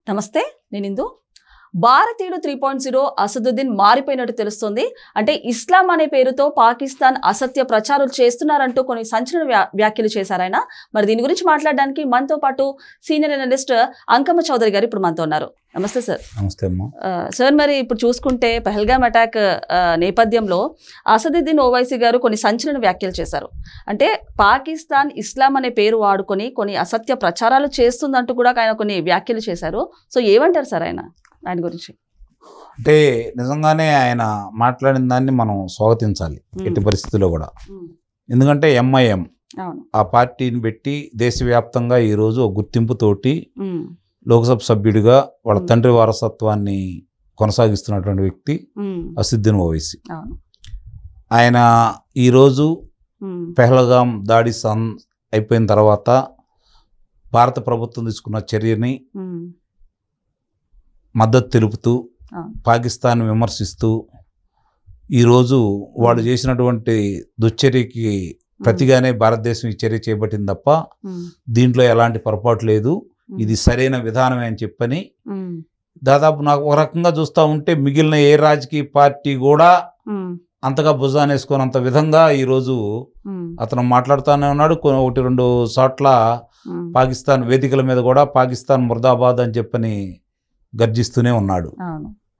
నమస్తే, నేను ఇందు. భారతీయుడు 3.0 అసదుద్దీన్ మారిపోయినట్టు తెలుస్తోంది. అంటే ఇస్లాం అనే పేరుతో పాకిస్తాన్ అసత్య ప్రచారాలు చేస్తున్నారంటూ కొన్ని సంచలన వ్యాఖ్యలు చేశారు ఆయన. మరి దీని గురించి మాట్లాడడానికి మనతో పాటు సీనియర్ అనలిస్ట్ అంకమ్మ చౌదరి గారు ఇప్పుడు మనతో ఉన్నారు. నమస్తే సార్. నమస్తే అమ్మా. సార్, మరి ఇప్పుడు చూసుకుంటే పహల్గామ్ అటాక్ నేపథ్యంలో అసదుద్దీన్ ఓవైసీ గారు కొన్ని సంచలన వ్యాఖ్యలు చేశారు. అంటే పాకిస్తాన్ ఇస్లాం అనే పేరు వాడుకొని కొన్ని అసత్య ప్రచారాలు చేస్తుందంటూ కూడా ఆయన కొన్ని వ్యాఖ్యలు చేశారు. సో ఏమంటారు సార్ ఆయన గురించి? అంటే నిజంగానే ఆయన మాట్లాడిన దాన్ని మనం స్వాగతించాలి ఎట్టి పరిస్థితుల్లో కూడా. ఎందుకంటే ఎంఐఎం ఆ పార్టీని పెట్టి దేశవ్యాప్తంగా ఈరోజు ఒక గుర్తింపుతోటి లోక్సభ సభ్యుడిగా వాళ్ళ తండ్రి వారసత్వాన్ని కొనసాగిస్తున్నటువంటి వ్యక్తి అసదుద్దీన్ ఓవైసీ. ఆయన ఈరోజు పెహల్గామ్ దాడి అయిపోయిన తర్వాత భారత ప్రభుత్వం తీసుకున్న చర్యని మద్దతు తెలుపుతూ పాకిస్తాన్ విమర్శిస్తూ ఈరోజు వాళ్ళు చేసినటువంటి దుశ్చర్యకి ప్రతిగానే భారతదేశం ఈ చర్య చేపట్టింది తప్ప దీంట్లో ఎలాంటి పొరపాటు లేదు, ఇది సరైన విధానమే అని చెప్పని దాదాపు నాకు ఒక రకంగా చూస్తూ ఉంటే మిగిలిన ఏ రాజకీయ పార్టీ కూడా అంతగా భుజానేసుకున్నంత విధంగా ఈరోజు అతను మాట్లాడుతూనే ఉన్నాడు. ఒకటి రెండు చోట్ల పాకిస్తాన్ వేదికల మీద కూడా పాకిస్తాన్ ముర్దాబాద్ అని చెప్పని గర్జిస్తూనే ఉన్నాడు.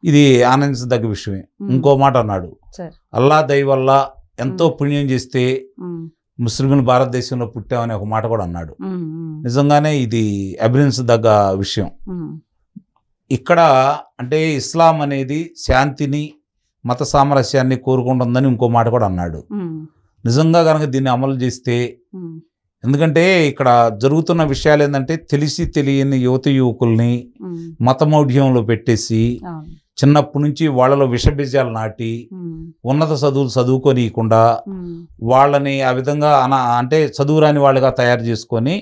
ఇది ఆనందించదగ్గ విషయమే. ఇంకో మాట అన్నాడు, అల్లా దయ వల్ల ఎంతో పుణ్యం చేస్తే ముస్లింలు భారతదేశంలో పుట్టామని ఒక మాట కూడా అన్నాడు. నిజంగానే ఇది అభినందించదగ్గ విషయం. ఇక్కడ అంటే ఇస్లాం అనేది శాంతిని మత సామరస్యాన్ని కోరుకుంటుందని ఇంకో మాట కూడా అన్నాడు. నిజంగా కనుక దీన్ని అమలు చేస్తే, ఎందుకంటే ఇక్కడ జరుగుతున్న విషయాలు ఏంటంటే తెలిసి తెలియని యువత యువకుల్ని మతమౌఢ్యంలో పెట్టేసి చిన్నప్పటి నుంచి వాళ్ళలో విషబీజాలు నాటి ఉన్నత చదువులు చదువుకోనీయకుండా వాళ్ళని ఆ విధంగా అంటే చదువురాని వాళ్ళుగా తయారు చేసుకొని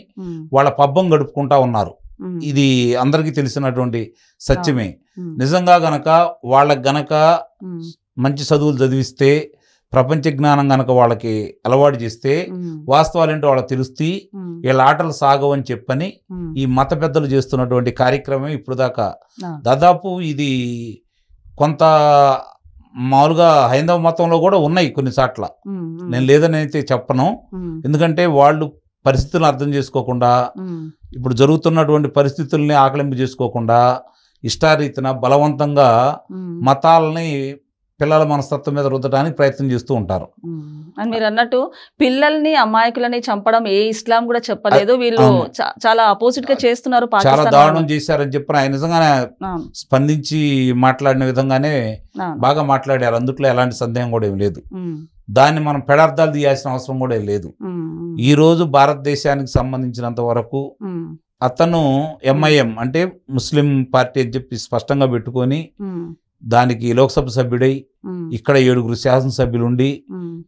వాళ్ళ పబ్బం గడుపుకుంటా ఉన్నారు. ఇది అందరికీ తెలిసినటువంటి సత్యమే. నిజంగా గనక వాళ్ళకి గనక మంచి చదువులు చదివిస్తే, ప్రపంచ జ్ఞానం గనక వాళ్ళకి అలవాటు చేస్తే వాస్తవాలేంటో వాళ్ళకి తెలుస్తూ వీళ్ళ ఆటలు సాగవని చెప్పని ఈ మత పెద్దలు చేస్తున్నటువంటి కార్యక్రమం ఇప్పుడు దాకా దాదాపు ఇది కొంత మామూలుగా హైందవ మతంలో కూడా ఉన్నాయి కొన్ని చోట్ల, నేను లేదని అయితే చెప్పను. ఎందుకంటే వాళ్ళు పరిస్థితులను అర్థం చేసుకోకుండా, ఇప్పుడు జరుగుతున్నటువంటి పరిస్థితుల్ని ఆకలింపు చేసుకోకుండా ఇష్టారీతిన బలవంతంగా మతాలని పిల్లల మనస్తత్వం మీద రుద్దడానికి ప్రయత్నం చేస్తూ ఉంటారు. అని మీరు అన్నట్టు పిల్లల్ని అమాయకులని చంపడం ఏ ఇస్లాం కూడా చెప్పలేదు. వీళ్ళు చాలా అపోజిట్ గా చేస్తున్నారు, చాలా దారుణం చేశారని చెప్పిన ఆయన నిజంగానే స్పందించి మాట్లాడిన విధంగానే బాగా మాట్లాడారు. అందుట్లో ఎలాంటి సందేహం కూడా ఏం లేదు. దాన్ని మనం పెడార్థాలు తీయాల్సిన అవసరం కూడా లేదు. ఈ రోజు భారతదేశానికి సంబంధించినంత వరకు అతను ఎంఐఎం అంటే ముస్లిం పార్టీ అని చెప్పి స్పష్టంగా పెట్టుకొని దానికి లోక్సభ సభ్యుడై ఇక్కడ 7 శాసనసభ్యులు ఉండి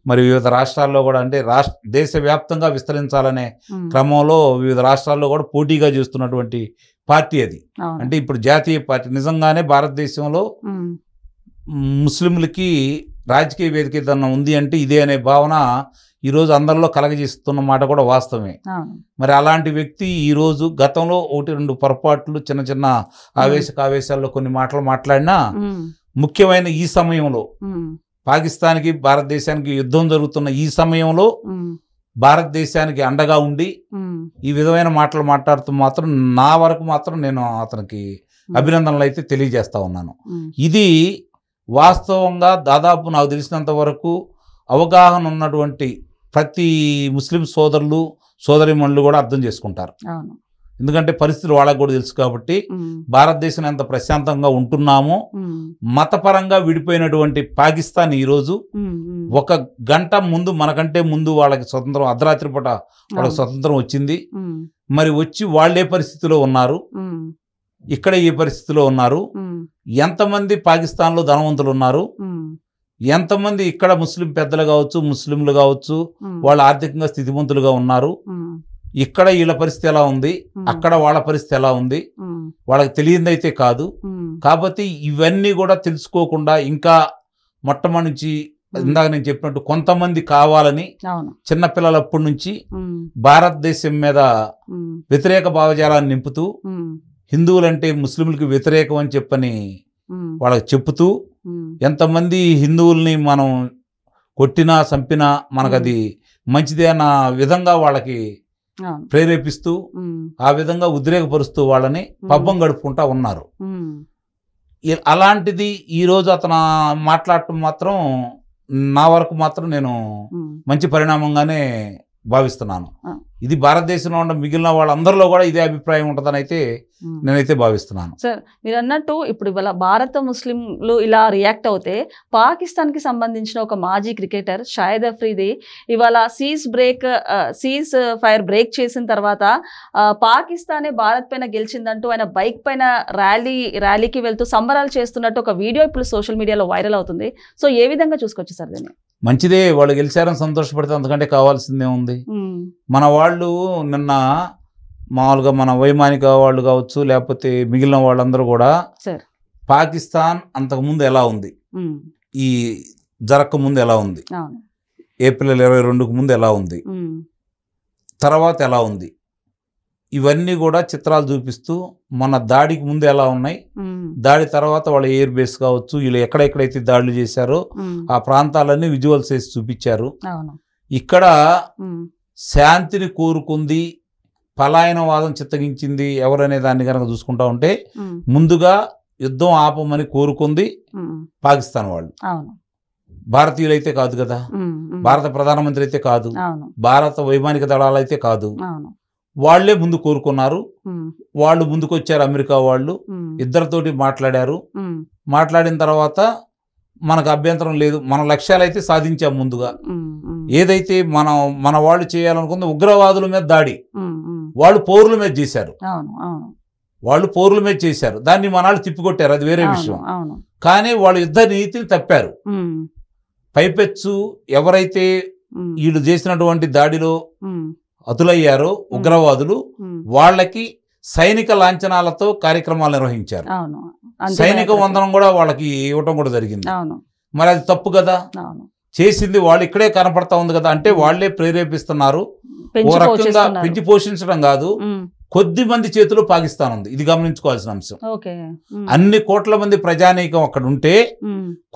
మరి వివిధ రాష్ట్రాల్లో కూడా అంటే దేశవ్యాప్తంగా విస్తరించాలనే క్రమంలో వివిధ రాష్ట్రాల్లో కూడా పోటీగా చేస్తున్నటువంటి పార్టీ అది. అంటే ఇప్పుడు జాతీయ పార్టీ. నిజంగానే భారతదేశంలో ముస్లింలకి రాజకీయ వేదిక ఏదన్నా ఉంది అంటే ఇదే అనే భావన ఈరోజు అందరిలో కలగజేస్తున్న మాట కూడా వాస్తవమే. మరి అలాంటి వ్యక్తి ఈరోజు గతంలో 1-2 పొరపాట్లు చిన్న చిన్న ఆవేశాల్లో కొన్ని మాటలు మాట్లాడినా ముఖ్యమైన ఈ సమయంలో పాకిస్తాన్కి భారతదేశానికి యుద్ధం జరుగుతున్న ఈ సమయంలో భారతదేశానికి అండగా ఉండి ఈ విధమైన మాటలు మాట్లాడుతూ మాత్రం నా వరకు మాత్రం నేను అతనికి అభినందనలు అయితే తెలియజేస్తా ఉన్నాను. ఇది వాస్తవంగా దాదాపు నాకు తెలిసినంత వరకు అవగాహన ఉన్నటువంటి ప్రతి ముస్లిం సోదరులు సోదరీమణులు కూడా అర్థం చేసుకుంటారు. ఎందుకంటే పరిస్థితులు వాళ్ళకు కూడా తెలుసు కాబట్టి భారతదేశం ఎంత ప్రశాంతంగా ఉంటున్నామో మతపరంగా విడిపోయినటువంటి పాకిస్తాన్ ఈరోజు 1 గంట ముందు మనకంటే ముందు వాళ్ళకి స్వతంత్రం, అర్ధరాత్రి పూట వాళ్ళకి స్వతంత్రం వచ్చింది. మరి వచ్చి వాళ్ళే పరిస్థితిలో ఉన్నారు, ఇక్కడ ఏ పరిస్థితిలో ఉన్నారు, ఎంతమంది పాకిస్తాన్లో ధనవంతులు ఉన్నారు, ఎంతమంది ఇక్కడ ముస్లిం పెద్దలు కావచ్చు ముస్లింలు కావచ్చు వాళ్ళు ఆర్థికంగా స్థితిమంతులుగా ఉన్నారు, ఇక్కడ వీళ్ళ పరిస్థితి ఎలా ఉంది, అక్కడ వాళ్ళ పరిస్థితి ఎలా ఉంది వాళ్ళకి తెలియదైతే కాదు. కాబట్టి ఇవన్నీ కూడా తెలుసుకోకుండా ఇంకా మొట్టమొదటి నుంచి ఇందాక నేను చెప్పినట్టు కొంతమంది కావాలని చిన్నపిల్లలప్పటి నుంచి భారతదేశం మీద వ్యతిరేక భావజాలాన్ని నింపుతూ హిందువులంటే ముస్లింలకు వ్యతిరేకం అని చెప్పని వాళ్ళకి చెప్తూ ఎంతమంది హిందువుల్ని మనం కొట్టినా చంపినా మనకు అది మంచిదే అన్న విధంగా వాళ్ళకి ప్రేరేపిస్తూ ఆ విధంగా ఉద్రేకపరుస్తూ వాళ్ళని పబ్బం గడుపుకుంటా ఉన్నారు. అలాంటిది ఈరోజు అతను మాట్లాడటం మాత్రం నా వరకు మాత్రం నేను మంచి పరిణామంగానే భావిస్తున్నాను. ఇది భారతదేశంలో ఉన్న మిగిలిన వాళ్ళందరిలో కూడా ఇదే అభిప్రాయం ఉంటుందని అయితే నేనైతే భావిస్తున్నాను. సార్ మీరు అన్నట్టు ఇప్పుడు ఇవాళ భారత ముస్లింలు ఇలా రియాక్ట్ అవుతే పాకిస్తాన్కి సంబంధించిన ఒక మాజీ క్రికెటర్ షాహిద్ అఫ్రీది ఇవాళ సీజ్ ఫైర్ బ్రేక్ చేసిన తర్వాత పాకిస్తానే భారత్ పైన గెలిచిందంటూ ఆయన బైక్ పైన ర్యాలీకి వెళ్తూ సంబరాలు చేస్తున్నట్టు ఒక వీడియో ఇప్పుడు సోషల్ మీడియాలో వైరల్ అవుతుంది. సో ఏ విధంగా చూసుకోవచ్చు సార్ దీన్ని? మంచిదే, వాళ్ళు గెలిచారని సంతోషపడితే అంతకంటే కావాల్సిందే ఉంది. మన వాళ్ళు నిన్న మామూలుగా మన వైమానిక వాళ్ళు కావచ్చు లేకపోతే మిగిలిన వాళ్ళందరూ కూడా పాకిస్తాన్ అంతకుముందు ఎలా ఉంది, ఈ జరగక ముందు ఎలా ఉంది, ఏప్రిల్ 22కు ముందు ఎలా ఉంది, తర్వాత ఎలా ఉంది, ఇవన్నీ కూడా చిత్రాలు చూపిస్తూ మన దాడికి ముందు ఎలా ఉన్నాయి, దాడి తర్వాత వాళ్ళ ఎయిర్ బేస్ కావచ్చు, వీళ్ళు ఎక్కడెక్కడైతే దాడులు చేశారో ఆ ప్రాంతాలన్నీ విజువల్స్ వేసి చూపించారు. ఇక్కడ శాంతిని కోరుకుంది, పలాయనవాదం చిత్తగించింది ఎవరనే దాన్ని కనుక చూసుకుంటా ఉంటే ముందుగా యుద్ధం ఆపమని కోరుకుంది పాకిస్తాన్ వాళ్ళు. భారతీయులైతే కాదు కదా, భారత ప్రధానమంత్రి అయితే కాదు, భారత వైమానిక దళాలైతే కాదు, వాళ్లే ముందు కోరుకున్నారు. వాళ్ళు ముందుకు వచ్చారు, అమెరికా వాళ్ళు ఇద్దరితోటి మాట్లాడారు. మాట్లాడిన తర్వాత మనకు అభ్యంతరం లేదు, మన లక్ష్యాలు అయితే సాధించాం. ముందుగా ఏదైతే మన వాళ్ళు చేయాలనుకుంది ఉగ్రవాదుల మీద దాడి, వాళ్ళు పౌరుల మీద చేశారు, దాన్ని మనాళ్ళు తిప్పికొట్టారు, అది వేరే విషయం. కానీ వాళ్ళు యుద్ధ నీతిని తప్పారు. పైపెచ్చు ఎవరైతే వీళ్ళు చేసినటువంటి దాడిలో హతులయ్యారో ఉగ్రవాదులు, వాళ్ళకి సైనిక లాంఛనాలతో కార్యక్రమాలు నిర్వహించారు. సైనిక వందనం కూడా వాళ్ళకి ఇవ్వటం కూడా జరిగింది. మరి అది తప్పు కదా, చేసింది వాళ్ళు ఇక్కడే కనపడతా ఉంది కదా. అంటే వాళ్లే ప్రేరేపిస్తున్నారు. ఓ రకంగా పెంచి పోషించడం కాదు, కొద్ది మంది చేతిలో పాకిస్తాన్ ఉంది, ఇది గమనించుకోవాల్సిన అంశం. అన్ని కోట్ల మంది ప్రజానీకం అక్కడ ఉంటే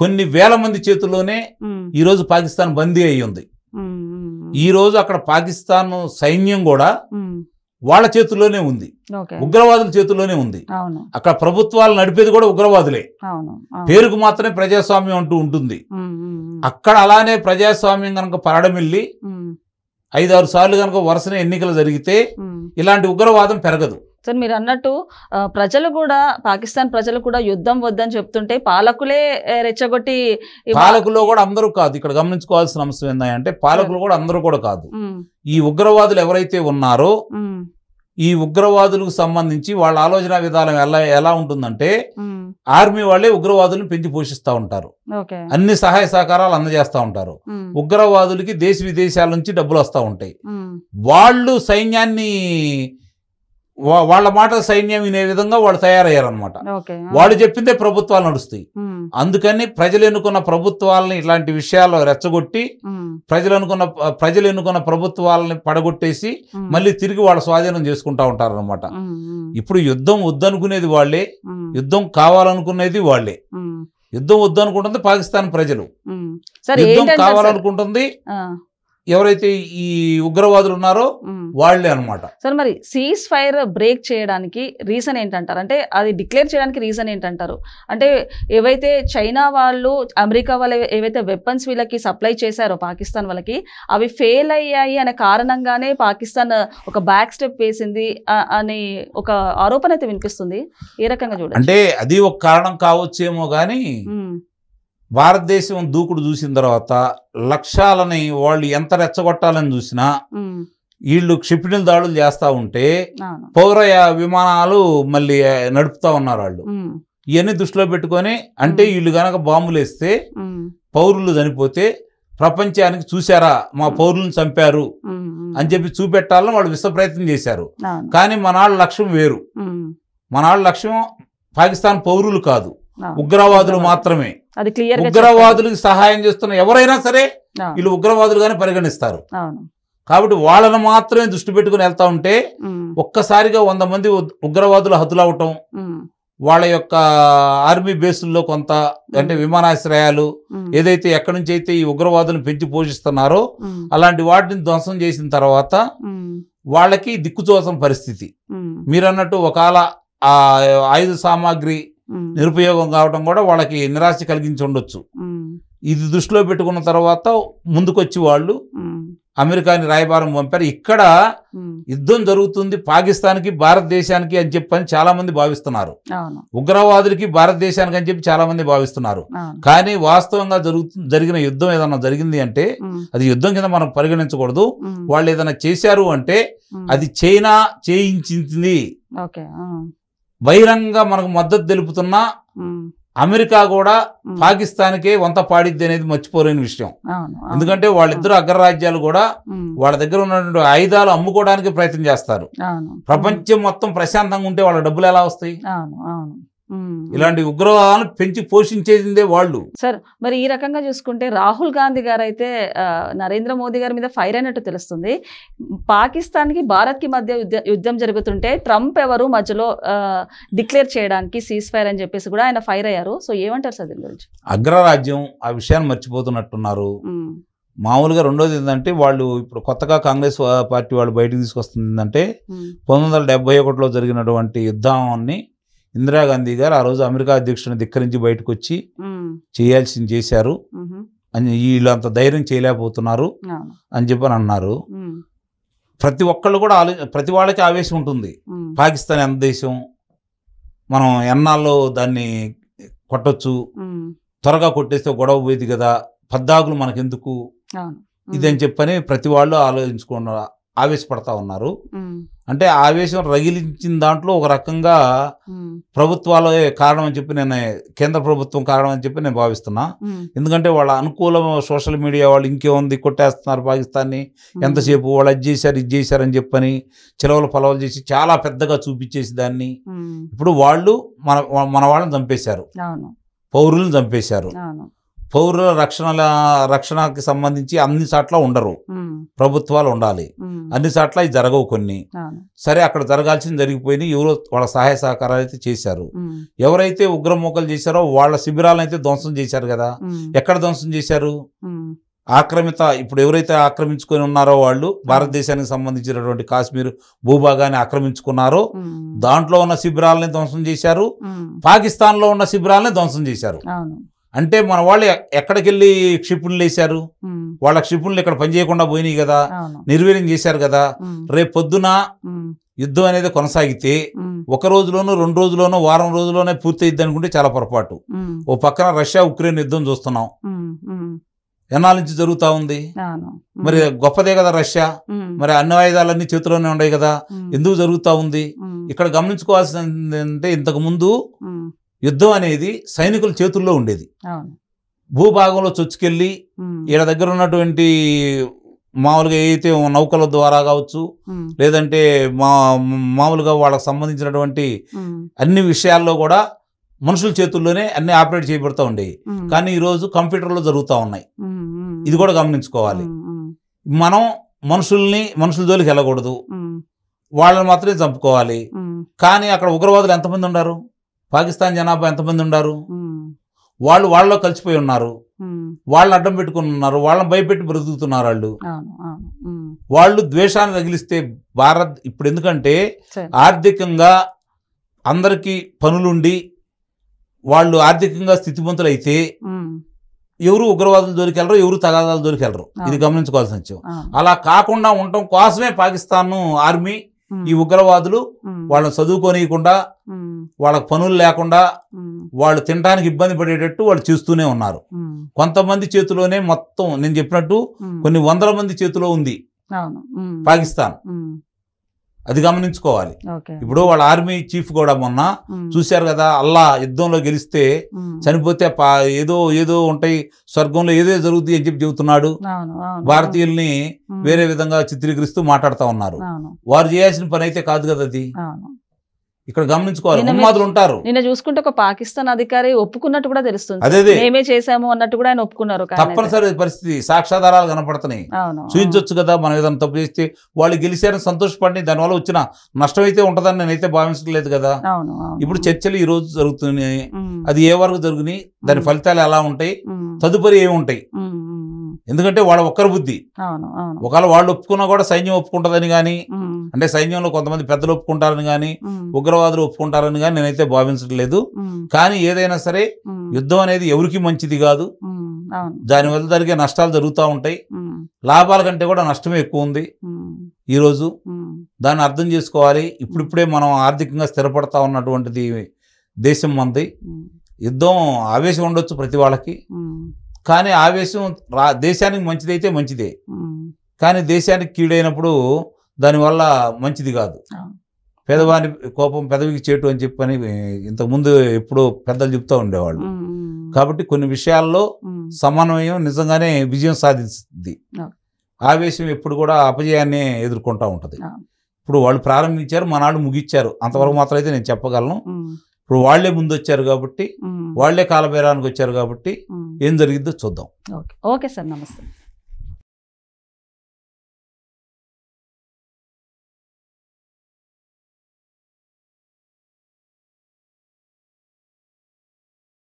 కొన్ని వేల మంది చేతుల్లోనే ఈ రోజు పాకిస్తాన్ బందీ అయి ఉంది. ఈ రోజు అక్కడ పాకిస్తాన్ సైన్యం కూడా వాళ్ళ చేతుల్లోనే ఉంది, ఉగ్రవాదుల చేతుల్లోనే ఉంది. అక్కడ ప్రభుత్వాలు నడిపేది కూడా ఉగ్రవాదులే, పేరుకు మాత్రమే ప్రజాస్వామ్యం అంటూ ఉంటుంది. అక్కడ అలానే ప్రజాస్వామ్యం కనుక పరడమిల్లి 5-6 సార్లు కనుక వరుసనే ఎన్నికలు జరిగితే ఇలాంటి ఉగ్రవాదం పెరగదు. సార్ మీరు అన్నట్టు ప్రజలు కూడా, పాకిస్తాన్ ప్రజలు కూడా యుద్ధం వద్దని చెప్తుంటే పాలకులే రెచ్చగొట్టి, పాలకులు కూడా అందరూ కాదు, ఇక్కడ గమనించుకోవాల్సిన అంశం ఏంటంటే పాలకులు కూడా అందరూ కూడా కాదు. ఈ ఉగ్రవాదులు ఎవరైతే ఉన్నారో ఈ ఉగ్రవాదులకు సంబంధించి వాళ్ళ ఆలోచన విధానం ఎలా ఉంటుందంటే ఆర్మీ వాళ్ళే ఉగ్రవాదులను పెంచి పోషిస్తూ ఉంటారు, అన్ని సహాయ సహకారాలు అందజేస్తూ ఉంటారు. ఉగ్రవాదులకి దేశ విదేశాల నుంచి డబ్బులు వస్తూ ఉంటాయి. వాళ్ళు సైన్యాన్ని, వాళ్ళ మాట సైన్యం వినే విధంగా వాళ్ళు తయారయ్యారనమాట. వాళ్ళు చెప్పిందే ప్రభుత్వాలు నడుస్తాయి. అందుకని ప్రజలు ఎన్నుకున్న ప్రభుత్వాలని ఇట్లాంటి విషయాల్లో రెచ్చగొట్టి ప్రజలు ఎన్నుకున్న ప్రభుత్వాలని పడగొట్టేసి మళ్ళీ తిరిగి వాళ్ళ స్వాధీనం చేసుకుంటా ఉంటారనమాట. ఇప్పుడు యుద్ధం వద్దనుకునేది వాళ్లే, యుద్ధం కావాలనుకునేది వాళ్లే. యుద్ధం వద్దనుకుంటుంది పాకిస్తాన్ ప్రజలు, యుద్ధం కావాలనుకుంటుంది ఎవరైతే ఈ ఉగ్రవాదులు ఉన్నారో వాళ్లే అనమాట. సార్ మరి సీజ్ ఫైర్ బ్రేక్ చేయడానికి రీజన్ ఏంటంటారు? అంటే అది డిక్లేర్ చేయడానికి రీజన్ ఏంటంటారు? అంటే ఏవైతే చైనా వాళ్ళు, అమెరికా వాళ్ళు ఏవైతే వెపన్స్ వీళ్ళకి సప్లై చేశారో పాకిస్తాన్ వాళ్ళకి, అవి ఫెయిల్ అయ్యాయి అనే కారణంగానే పాకిస్తాన్ ఒక బ్యాక్ స్టెప్ వేసింది అని ఒక ఆరోపణ అయితే వినిపిస్తుంది. ఏ రకంగా చూడండి? అంటే అది ఒక కారణం కావచ్చేమో కానీ భారతదేశం దూకుడు చూసిన తర్వాత లక్ష్యాలని వాళ్ళు ఎంత రెచ్చగొట్టాలని చూసినా వీళ్ళు క్షిపణుల దాడులు చేస్తూ ఉంటే పౌర విమానాలు మళ్ళీ నడుపుతా ఉన్నారు వాళ్ళు. ఇవన్నీ దృష్టిలో పెట్టుకొని, అంటే వీళ్ళు గనక బాంబులు వేస్తే పౌరులు చనిపోతే ప్రపంచానికి చూసారా మా పౌరులను చంపారు అని చెప్పి చూపెట్టాలని వాళ్ళు విశ్వ ప్రయత్నం చేశారు. కానీ మనాళ్ళ లక్ష్యం వేరు. మనాళ్ళ లక్ష్యం పాకిస్తాన్ పౌరులు కాదు, ఉగ్రవాదులు మాత్రమే. ఉగ్రవాదులకు సహాయం చేస్తున్న ఎవరైనా సరే వీళ్ళు ఉగ్రవాదులుగానే పరిగణిస్తారు. కాబట్టి వాళ్ళని మాత్రమే దృష్టి పెట్టుకుని వెళ్తా ఉంటే ఒక్కసారిగా 100 మంది ఉగ్రవాదులు హతులవటం, వాళ్ళ యొక్క ఆర్మీ బేసుల్లో కొంత అంటే విమానాశ్రయాలు ఏదైతే ఎక్కడి నుంచి అయితే ఈ ఉగ్రవాదులను పెంచి పోషిస్తున్నారో అలాంటి వాటిని ధ్వంసం చేసిన తర్వాత వాళ్ళకి దిక్కుచోసం పరిస్థితి. మీరన్నట్టు ఒకవేళ ఆ ఆయుధ సామాగ్రి నిరుపయోగం కావడం కూడా వాళ్ళకి నిరాశ కలిగించి ఉండొచ్చు. ఇది దృష్టిలో పెట్టుకున్న తర్వాత ముందుకొచ్చి వాళ్ళు అమెరికాని రాయబారం పంపారు. ఇక్కడ యుద్ధం జరుగుతుంది పాకిస్తాన్కి భారతదేశానికి అని చెప్పని చాలా మంది భావిస్తున్నారు, ఉగ్రవాదులకి భారతదేశానికి అని చెప్పి చాలా మంది భావిస్తున్నారు. కానీ వాస్తవంగా జరిగిన యుద్ధం ఏదన్నా జరిగింది అంటే అది యుద్ధం కింద మనం పరిగణించకూడదు. వాళ్ళు ఏదైనా చేశారు అంటే అది చైనా చేయించింది. బహిరంగంగా మనకు మద్దతు తెలుపుతున్నా అమెరికా కూడా పాకిస్తాన్కే వంత పాడిద్ది అనేది మర్చిపోలేని విషయం. ఎందుకంటే వాళ్ళిద్దరు అగ్రరాజ్యాలు కూడా వాళ్ళ దగ్గర ఉన్నటువంటి ఆయుధాలు అమ్ముకోవడానికి ప్రయత్నం చేస్తారు. ప్రపంచం మొత్తం ప్రశాంతంగా ఉంటే వాళ్ళ డబ్బులు ఎలా వస్తాయి? ఇలాంటి ఉగ్రవాదాలను పెంచి పోషించేదే వాళ్ళు. సార్ మరి ఈ రకంగా చూసుకుంటే రాహుల్ గాంధీ గారు అయితే నరేంద్ర మోదీ గారి మీద ఫైర్ అయినట్టు తెలుస్తుంది. పాకిస్తాన్కి భారత్కి మధ్య యుద్ధం జరుగుతుంటే ట్రంప్ ఎవరు మధ్యలో డిక్లేర్ చేయడానికి సీజ్ ఫైర్ అని చెప్పేసి కూడా ఆయన ఫైర్ అయ్యారు. సో ఏమంటారు సార్ దీని గురించి? అగ్రరాజ్యం ఆ విషయాన్ని మర్చిపోతున్నట్టున్నారు. మామూలుగా రెండోది ఏంటంటే వాళ్ళు ఇప్పుడు కొత్తగా కాంగ్రెస్ పార్టీ వాళ్ళు బయటకు తీసుకొస్తుంది ఏంటంటే 1971లో జరిగినటువంటి యుద్ధాన్ని ఇందిరాగాంధీ గారు ఆ రోజు అమెరికా అధ్యక్షుడిని ధిక్కరించి బయటకు వచ్చి చేయాల్సింది చేశారు అని, వీళ్ళు అంత ధైర్యం చేయలేకపోతున్నారు అని చెప్పని అన్నారు. ప్రతి ఒక్కళ్ళు కూడా ప్రతి వాళ్ళకి ఆవేశం ఉంటుంది. పాకిస్తాన్ ఎంత దేశం, మనం ఎన్నాళ్ళు దాన్ని కొట్టొచ్చు, త్వరగా కొట్టేస్తే గొడవ పోయేది కదా, పద్దాకులు మనకెందుకు ఇదని చెప్పని ప్రతి వాళ్ళు ఆవేశపడతా ఉన్నారు. అంటే ఆవేశం రగిలించిన దాంట్లో ఒక రకంగా ప్రభుత్వాలే కారణం అని చెప్పి నేను, కేంద్ర ప్రభుత్వం కారణం అని చెప్పి నేను భావిస్తున్నా. ఎందుకంటే వాళ్ళ అనుకూల సోషల్ మీడియా వాళ్ళు ఇంకేముంది కొట్టేస్తున్నారు పాకిస్తాన్ని, ఎంతసేపు వాళ్ళు అది చేశారు ఇది చేశారని చెప్పని చిలవలు పొలవలు చేసి చాలా పెద్దగా చూపించేసి దాన్ని ఇప్పుడు వాళ్ళు మన వాళ్ళని చంపేశారు, పౌరులను చంపేశారు. పౌరుల రక్షణకి సంబంధించి అన్ని చోట్ల ఉండరు, ప్రభుత్వాలు ఉండాలి. అన్ని చోట్ల ఇది జరగవు కొన్ని. సరే అక్కడ జరగాల్సింది జరిగిపోయినాయి, ఎవరో వాళ్ళ సహాయ సహకారాలు అయితే చేశారు. ఎవరైతే ఉగ్రమూకలు చేశారో వాళ్ళ శిబిరాలను అయితే ధ్వంసం చేశారు కదా. ఎక్కడ ధ్వంసం చేశారు? ఆక్రమిత ఇప్పుడు ఎవరైతే ఆక్రమించుకొని ఉన్నారో వాళ్ళు భారతదేశానికి సంబంధించినటువంటి కాశ్మీర్ భూభాగాన్ని ఆక్రమించుకున్నారో దాంట్లో ఉన్న శిబిరాలని ధ్వంసం చేశారు, పాకిస్తాన్లో ఉన్న శిబిరాలని ధ్వంసం చేశారు. అంటే మన వాళ్ళు ఎక్కడికి వెళ్ళి క్షిపణులు వేశారు, వాళ్ళ క్షిపణులు ఇక్కడ పనిచేయకుండా పోయినాయి కదా, నిర్వీర్యం చేశారు కదా. రేపు పొద్దున యుద్ధం అనేది కొనసాగితే ఒక రోజులోనూ 2 రోజుల్లోనూ వారం రోజుల్లోనే పూర్తయిద్ది అనుకుంటే చాలా పొరపాటు. ఓ పక్కన రష్యా ఉక్రెయిన్ యుద్ధం చూస్తున్నాం, ఎన్నాళ్ళ నుంచి జరుగుతూ ఉంది. మరి గొప్పదే కదా రష్యా, మరి అన్ని ఆయుధాలన్నీ చేతిలోనే ఉన్నాయి కదా, ఎందుకు జరుగుతూ ఉంది? ఇక్కడ గమనించుకోవాల్సింది అంటే ఇంతకు ముందు యుద్ధం అనేది సైనికుల చేతుల్లో ఉండేది. భూభాగంలో చొచ్చుకెళ్ళి ఈడ దగ్గర ఉన్నటువంటి మామూలుగా ఏదైతే నౌకల ద్వారా కావచ్చు, లేదంటే మామూలుగా వాళ్ళకి సంబంధించినటువంటి అన్ని విషయాల్లో కూడా మనుషుల చేతుల్లోనే అన్ని ఆపరేట్ చేయబడుతూ ఉండేవి. కానీ ఈరోజు కంప్యూటర్లో జరుగుతూ ఉన్నాయి. ఇది కూడా గమనించుకోవాలి. మనం మనుషుల జోలికి వెళ్ళకూడదు, వాళ్ళని మాత్రమే చంపుకోవాలి. కానీ అక్కడ ఉగ్రవాదులు ఎంతమంది ఉన్నారు, పాకిస్తాన్ జనాభా ఎంతమంది ఉన్నారు, వాళ్ళలో కలిసిపోయి ఉన్నారు, వాళ్ళని అడ్డం పెట్టుకుని ఉన్నారు, వాళ్ళని భయపెట్టి బ్రతుకుతున్నారు. వాళ్ళు ద్వేషాన్ని తగిలిస్తే భారత్ ఇప్పుడు ఎందుకంటే ఆర్థికంగా అందరికీ పనులుండి వాళ్ళు ఆర్థికంగా స్థితిమంతులు అయితే ఎవరు ఉగ్రవాదుల జోలికి వెళ్ళరు, ఎవరు తగాదాల జోలికి వెళ్ళరు. ఇది గమనించుకోవాల్సిన విషయం. అలా కాకుండా ఉండటం కోసమే పాకిస్తాన్ ఆర్మీ ఈ ఉగ్రవాదులు వాళ్ళని చదువుకోనియకుండా, వాళ్ళకి పనులు లేకుండా, వాళ్ళు తినడానికి ఇబ్బంది పడేటట్టు వాళ్ళు చేస్తూనే ఉన్నారు. కొంతమంది చేతిలోనే మొత్తం నేను చెప్పినట్టు కొన్ని 100 మంది చేతిలో ఉంది పాకిస్తాన్. అది గమనించుకోవాలి. ఇప్పుడు వాళ్ళ ఆర్మీ చీఫ్ కూడా మొన్న చూశారు కదా, అల్లా యుద్ధంలో గెలిస్తే చనిపోతే ఏదో ఉంటాయి స్వర్గంలో ఏదో జరుగుతుంది అని చెప్పి చెబుతున్నాడు. భారతీయుల్ని వేరే విధంగా చిత్రీకరిస్తూ మాట్లాడుతూ ఉన్నారు. వారు చేయాల్సిన పని అయితే కాదు కదా అది. ఇక్కడ గమనించుకోవాలి. నిన్న ఉన్మాదులు ఉంటారు. నిన్న చూసుకుంటే ఒక పాకిస్తాన్ అధికారి ఒప్పుకున్నట్టు కూడా తెలుస్తుంది. అదే మేమే చేసాము అన్నట్టు కూడా ఆయన ఒప్పుకున్నారు. తప్పనిసరి పరిస్థితి, సాక్ష్యాధారాలు కనపడుతున్నాయి. అవును, చూపించవచ్చు కదా. మనం ఏదైనా తప్పు చేస్తే వాళ్ళు గెలిచారని సంతోషపడి దానివల్ల వచ్చిన నష్టం అయితే ఉంటుందని నేనైతే భావించలేదు కదా. అవును, ఇప్పుడు చర్చలు ఈ రోజు జరుగుతున్నాయి, అది ఏ వరకు జరుగుతున్నాయి, దాని ఫలితాలు ఎలా ఉంటాయి, తదుపరి ఏమి ఉంటాయి. ఎందుకంటే వాళ్ళ ఒక్కరి బుద్ధి. ఒకవేళ వాళ్ళు ఒప్పుకున్నా కూడా సైన్యం ఒప్పుకుంటుందని కానీ, అంటే సైన్యంలో కొంతమంది పెద్దలు ఒప్పుకుంటారని కానీ, ఉగ్రవాదులు ఒప్పుకుంటారని కానీ నేనైతే భావించట్లేదు. కానీ ఏదైనా సరే యుద్ధం అనేది ఎవరికి మంచిది కాదు. దానివల్ల జరిగే నష్టాలు జరుగుతూ ఉంటాయి. లాభాల కంటే కూడా నష్టమే ఎక్కువ ఉంది ఈరోజు. దాన్ని అర్థం చేసుకోవాలి. ఇప్పుడిప్పుడే మనం ఆర్థికంగా స్థిరపడతా ఉన్నటువంటిది దేశం మంది. యుద్ధం ఆవేశం ఉండొచ్చు ప్రతి వాళ్ళకి, కానీ ఆవేశం దేశానికి మంచిదైతే మంచిదే, కానీ దేశానికి కీడైనప్పుడు దానివల్ల మంచిది కాదు. పేదవాని కోపం పెదవికి చేటు అని చెప్పని ఇంతకుముందు ఎప్పుడో పెద్దలు చెప్తూ ఉండేవాళ్ళు. కాబట్టి కొన్ని విషయాల్లో సమన్వయం నిజంగానే విజయం సాధిస్తుంది. ఆవేశం ఎప్పుడు కూడా అపజయాన్ని ఎదుర్కొంటూ ఉంటుంది. ఇప్పుడు వాళ్ళు ప్రారంభించారు, మనాళ్ళు ముగిచ్చారు, అంతవరకు మాత్రం అయితే నేను చెప్పగలను. ఇప్పుడు వాళ్లే ముందు వచ్చారు కాబట్టి, వాళ్లే కాలబేరానికి వచ్చారు కాబట్టి ఏం జరిగిద్దో చూద్దాం. ఓకే సార్, నమస్తే.